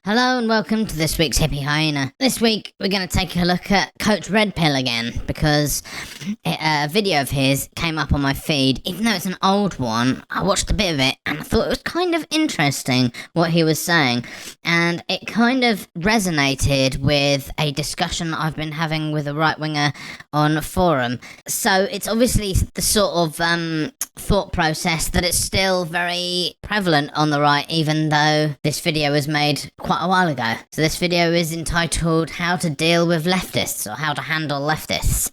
Hello and welcome to this week's Hippie Hyena. This week we're going to take a look at Coach Red Pill again because a video of his came up on my feed. Even though it's an old one, I watched a bit of it and I thought it was kind of interesting what he was saying, and it kind of resonated with a discussion I've been having with a right-winger on a forum. So it's obviously the sort of thought process that it's still very prevalent on the right, even though this video was made quite a while ago. So this video is entitled How to Deal with Leftists, or How to Handle Leftists.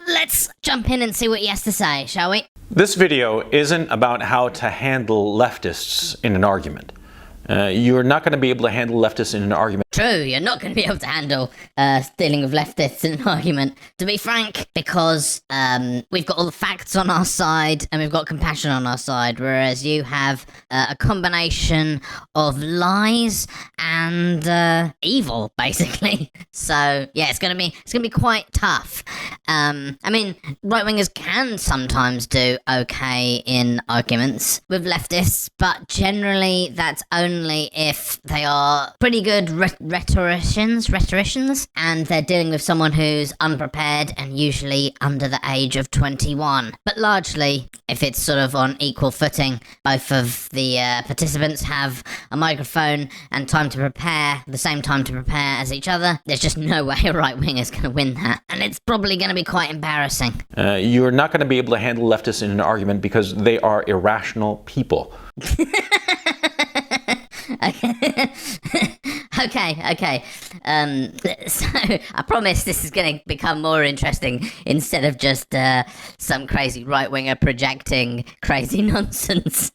Let's jump in and see what he has to say, shall we? This video isn't about how to handle leftists in an argument. You're not going to be able to handle leftists in an argument. True, you're not going to be able to handle dealing with leftists in an argument, to be frank, because we've got all the facts on our side and we've got compassion on our side, whereas you have a combination of lies and evil, basically. So yeah, it's gonna be quite tough. I mean, right-wingers can sometimes do okay in arguments with leftists, but generally that's only if they are pretty good rhetoricians, and they're dealing with someone who's unprepared and usually under the age of 21. But largely, if it's sort of on equal footing, both of the participants have a microphone and time to prepare, the same time to prepare as each other, there's just no way a right-winger is going to win that. And it's probably going to be quite embarrassing. You're not going to be able to handle leftists in an argument because they are irrational people. Okay. So I promise this is going to become more interesting instead of just some crazy right-winger projecting crazy nonsense.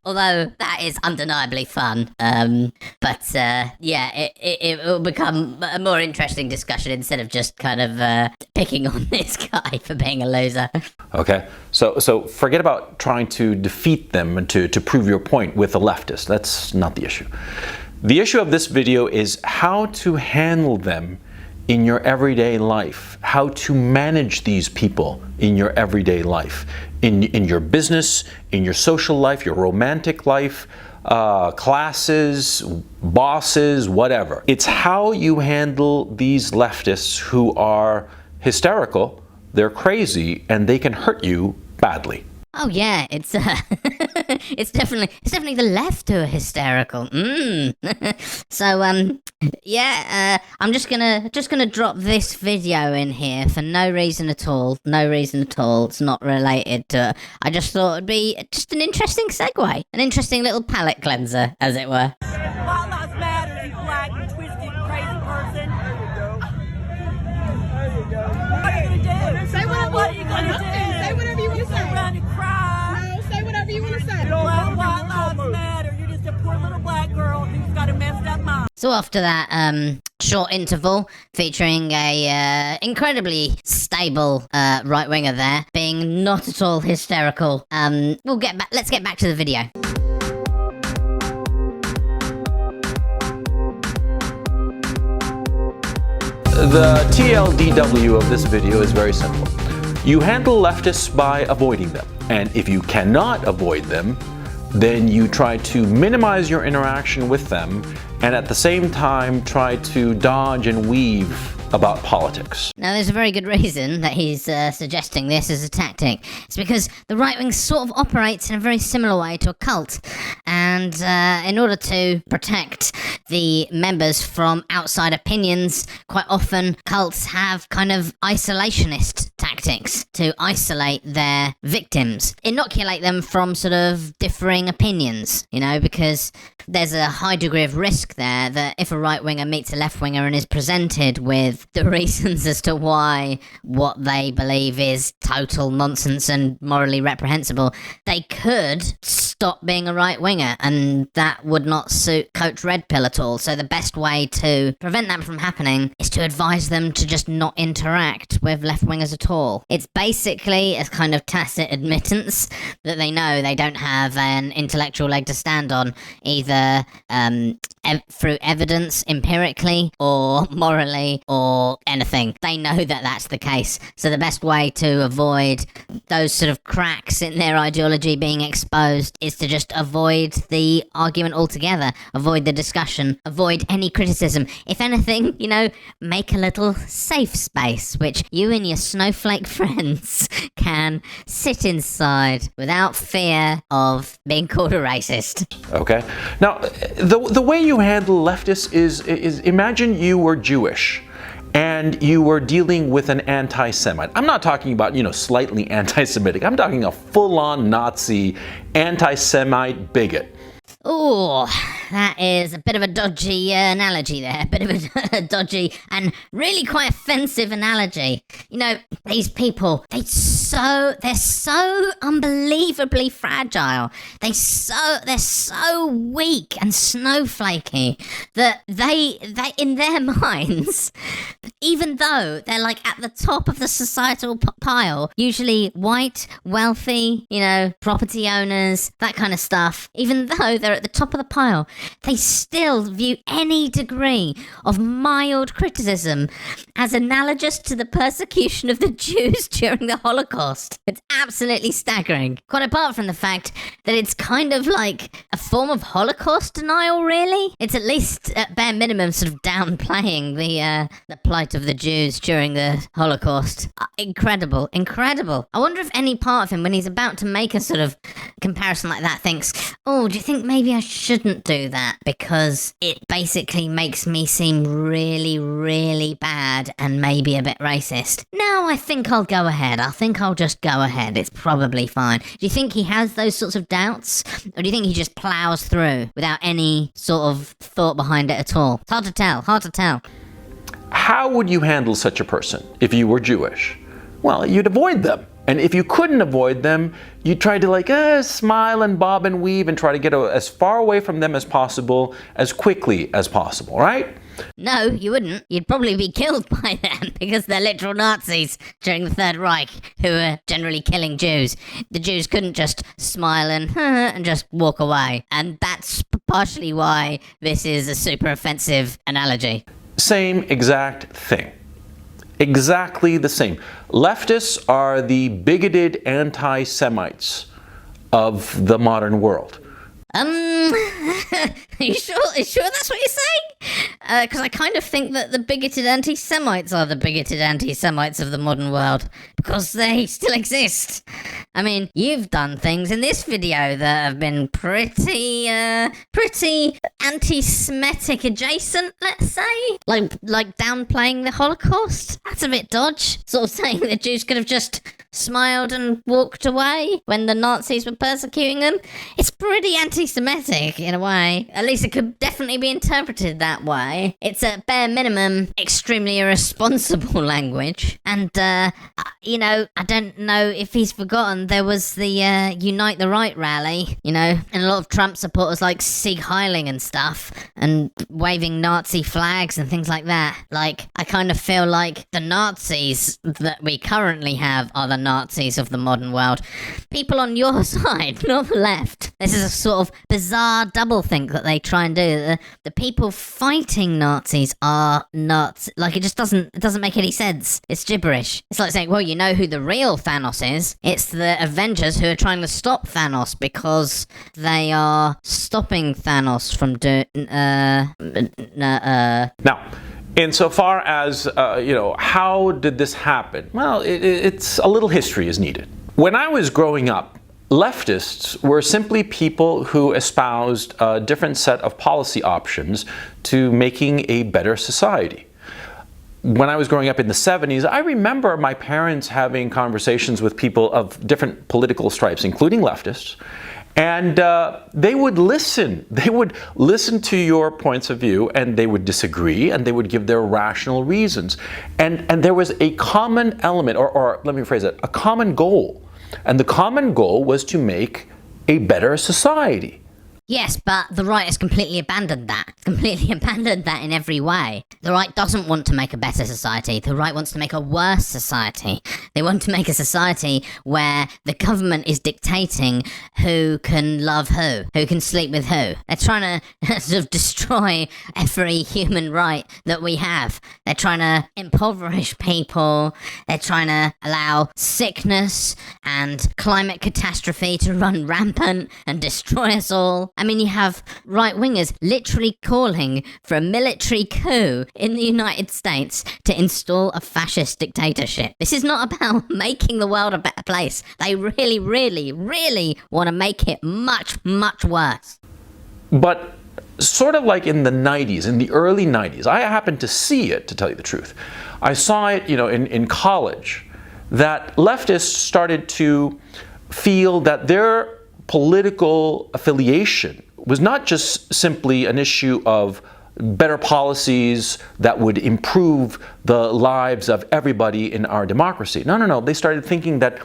Although that is undeniably fun. But it will become a more interesting discussion instead of just kind of picking on this guy for being a loser. Okay, so forget about trying to defeat them and to prove your point with a leftist. That's not the issue. The issue of this video is how to handle them in your everyday life, how to manage these people in your everyday life, in your business, in your social life, your romantic life, classes, bosses, whatever. It's how you handle these leftists who are hysterical, they're crazy, and they can hurt you badly. Oh yeah, it's it's definitely the left who are hysterical. So I'm just gonna drop this video in here for no reason at all. It's not related to. I just thought it'd be just an interesting segue, an interesting little palate cleanser, as it were. White lives matter, you black and twisted crazy person. There you go. What are you gonna do? Say what are you gonna do? Say whatever you want to say. Run and cry. No, say whatever you want to say. White lives matter. You're just a poor little black girl who's got a messed up mind. So after that short interval featuring a incredibly stable right-winger there, being not at all hysterical, let's get back to the video. The TLDW of this video is very simple. You handle leftists by avoiding them, and if you cannot avoid them, then you try to minimize your interaction with them and at the same time try to dodge and weave about politics. Now, there's a very good reason that he's suggesting this as a tactic. It's because the right wing sort of operates in a very similar way to a cult. And in order to protect the members from outside opinions, quite often cults have kind of isolationist tactics to isolate their victims, inoculate them from sort of differing opinions, because there's a high degree of risk there that if a right-winger meets a left-winger and is presented with the reasons as to why what they believe is total nonsense and morally reprehensible, they could stop being a right-winger, and that would not suit Coach Red Pill at all. So the best way to prevent that from happening is to advise them to just not interact with left-wingers at all. It's basically a kind of tacit admittance that they know they don't have an intellectual leg to stand on, either through evidence, empirically, or morally, or anything. They know that that's the case. So the best way to avoid those sort of cracks in their ideology being exposed is to just avoid the argument altogether, avoid the discussion, avoid any criticism. If anything, make a little safe space, which you and your snowflake friends can sit inside without fear of being called a racist. Okay. Now, the way you handle leftists is imagine you were Jewish and you were dealing with an anti-Semite. I'm not talking about, slightly anti-Semitic. I'm talking a full-on Nazi, anti-Semite bigot. Oh, that is a bit of a dodgy analogy there. A bit of a dodgy and really quite offensive analogy. These people, they're so unbelievably fragile. They're so weak and snowflakey that they in their minds, even though they're like at the top of the societal pile, usually white, wealthy, property owners, that kind of stuff, even though they're at the top of the pile, they still view any degree of mild criticism as analogous to the persecution of the Jews during the Holocaust. It's absolutely staggering. Quite apart from the fact that it's kind of like a form of Holocaust denial, really. It's at least, at bare minimum, sort of downplaying the plight of the Jews during the Holocaust. Incredible. I wonder if any part of him, when he's about to make a sort of comparison like that, thinks, oh, do you think maybe I shouldn't do that because it basically makes me seem really, really bad and maybe a bit racist? No, I think I'll go ahead. I think I'll just go ahead. It's probably fine. Do you think he has those sorts of doubts? Or do you think he just plows through without any sort of thought behind it at all? It's hard to tell. How would you handle such a person if you were Jewish? Well, you'd avoid them. And if you couldn't avoid them, you'd try to smile and bob and weave and try to get as far away from them as possible, as quickly as possible, right? No, you wouldn't. You'd probably be killed by them because they're literal Nazis during the Third Reich who were generally killing Jews. The Jews couldn't just smile and just walk away. And that's partially why this is a super offensive analogy. Same exact thing. Exactly the same. Leftists are the bigoted anti-Semites of the modern world. Are you sure that's what you're saying? Because I kind of think that the bigoted anti-Semites are the bigoted anti-Semites of the modern world, because they still exist. I mean, you've done things in this video that have been pretty anti-Semitic adjacent, let's say. Like downplaying the Holocaust. That's a bit dodge. Sort of saying the Jews could have just smiled and walked away when the Nazis were persecuting them. It's pretty anti-Semitic in a way. At least it could definitely be interpreted that way. It's at bare minimum extremely irresponsible language. And, I don't know if he's forgotten there was the Unite the Right rally, and a lot of Trump supporters like Sieg Heiling and stuff, and waving Nazi flags and things like that. Like, I kind of feel like the Nazis that we currently have are the Nazis of the modern world. People on your side, not the left. This is a sort of bizarre doublethink that they try and do. The people fighting Nazis are nuts. Like, it doesn't make any sense. It's gibberish. It's like saying, well, you know who the real Thanos is? It's the Avengers who are trying to stop Thanos because they are stopping Thanos from doing... Now, insofar as, how did this happen? Well, it's a little history is needed. When I was growing up, leftists were simply people who espoused a different set of policy options to making a better society. When I was growing up in the 70s, I remember my parents having conversations with people of different political stripes, including leftists, and they would listen. They would listen to your points of view, and they would disagree, and they would give their rational reasons. And there was a common element, or let me phrase it, a common goal. And the common goal was to make a better society. Yes, but the right has completely abandoned that. Completely abandoned that in every way. The right doesn't want to make a better society. The right wants to make a worse society. They want to make a society where the government is dictating who can love who can sleep with who. They're trying to sort of destroy every human right that we have. They're trying to impoverish people. They're trying to allow sickness and climate catastrophe to run rampant and destroy us all. I mean, you have right-wingers literally calling for a military coup in the United States to install a fascist dictatorship. This is not about making the world a better place. They really, really, really want to make it much, much worse. But sort of like in the 90s, in the early 90s, I happened to see it, to tell you the truth. I saw it, in college, that leftists started to feel that their political affiliation was not just simply an issue of better policies that would improve the lives of everybody in our democracy. No. They started thinking that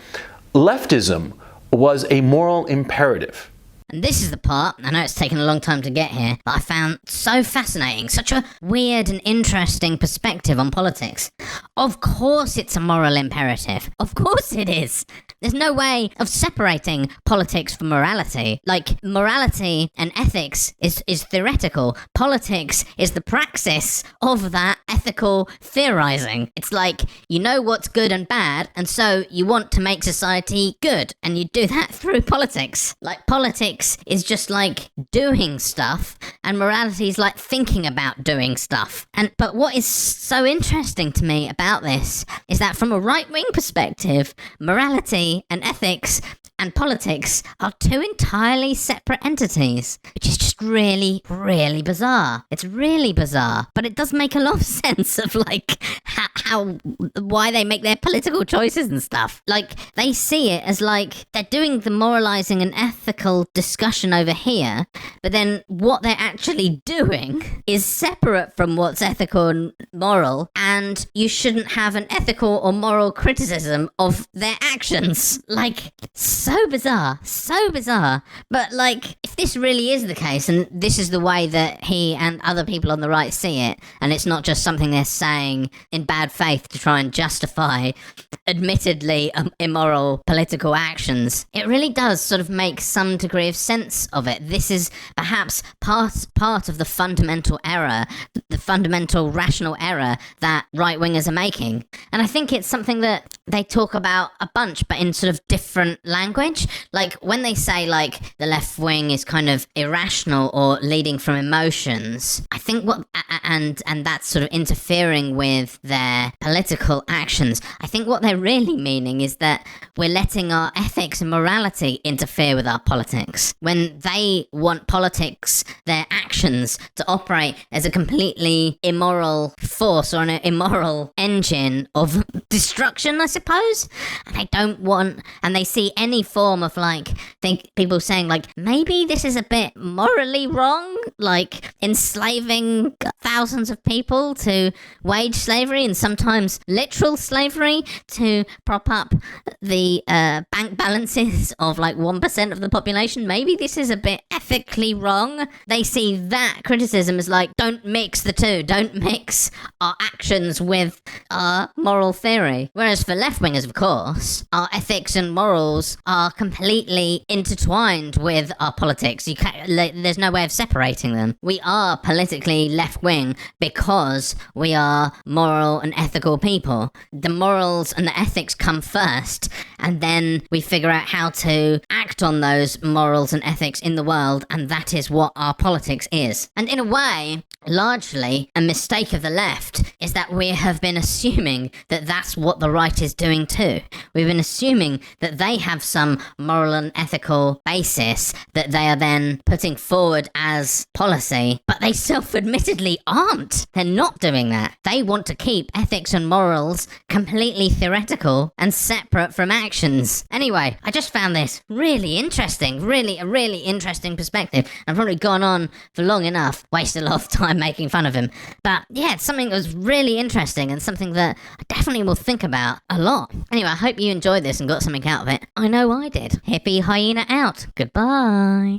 leftism was a moral imperative. And this is the part, I know it's taken a long time to get here, but I found so fascinating, such a weird and interesting perspective on politics. Of course it's a moral imperative. Of course it is. There's no way of separating politics from morality. Like, morality and ethics is theoretical. Politics is the praxis of that ethical theorizing. It's like, you know what's good and bad, and so you want to make society good, and you do that through politics. Like, politics is just like doing stuff, and morality is like thinking about doing stuff. But what is so interesting to me about this is that from a right-wing perspective, morality and ethics and politics are two entirely separate entities, which is just really, really bizarre. It's really bizarre, but it does make a lot of sense of like why they make their political choices and stuff. Like, they see it as like they're doing the moralizing and ethical discussion over here, but then what they're actually doing is separate from what's ethical and moral, and you shouldn't have an ethical or moral criticism of their actions. Like, so bizarre. But like, if this really is the case, and this is the way that he and other people on the right see it, and it's not just something they're saying in bad faith to try and justify admittedly immoral political actions, it really does sort of make some degree of sense of it. This is perhaps part of the fundamental error, the fundamental rational error that right-wingers are making. And I think it's something that they talk about a bunch, but in sort of different language. Like, when they say like the left wing is kind of irrational or leading from emotions, I think and that's sort of interfering with their political actions. I think what they're really meaning is that we're letting our ethics and morality interfere with our politics. When they want politics, their actions, to operate as a completely immoral force or an immoral engine of destruction, I suppose. And they don't want, and they see any form of like, think people saying like, maybe this is a bit morally wrong, like enslaving thousands of people to wage slavery and sometimes literal slavery to prop up the bank balances of like 1% of the population. Maybe this is a bit ethically wrong. They see that criticism as like, don't mix the two. Don't mix our actions with our moral theory. Whereas for left-wingers, of course, our ethics and morals are completely intertwined with our politics. There's no way of separating them. We are politically left-wing because we are moral and ethical people. The morals and the ethics come first, and then we figure out how to act on those morals and ethics in the world, and that is what our politics is. And in a way, largely a mistake of the left is that we have been assuming that that's what the right is doing too. We've been assuming that they have some moral and ethical basis that they are then putting forward as policy, but they self-admittedly aren't. They're not doing that. They want to keep ethics and morals completely theoretical and separate from actions. Anyway, I just found this really interesting, a really interesting perspective. I've probably gone on for long enough, wasted a lot of time making fun of him. But yeah, it's something that was really interesting and something that I definitely will think about a lot. Anyway, I hope you enjoyed this and got something out of it. I know I did. Hippie hyena out. Goodbye.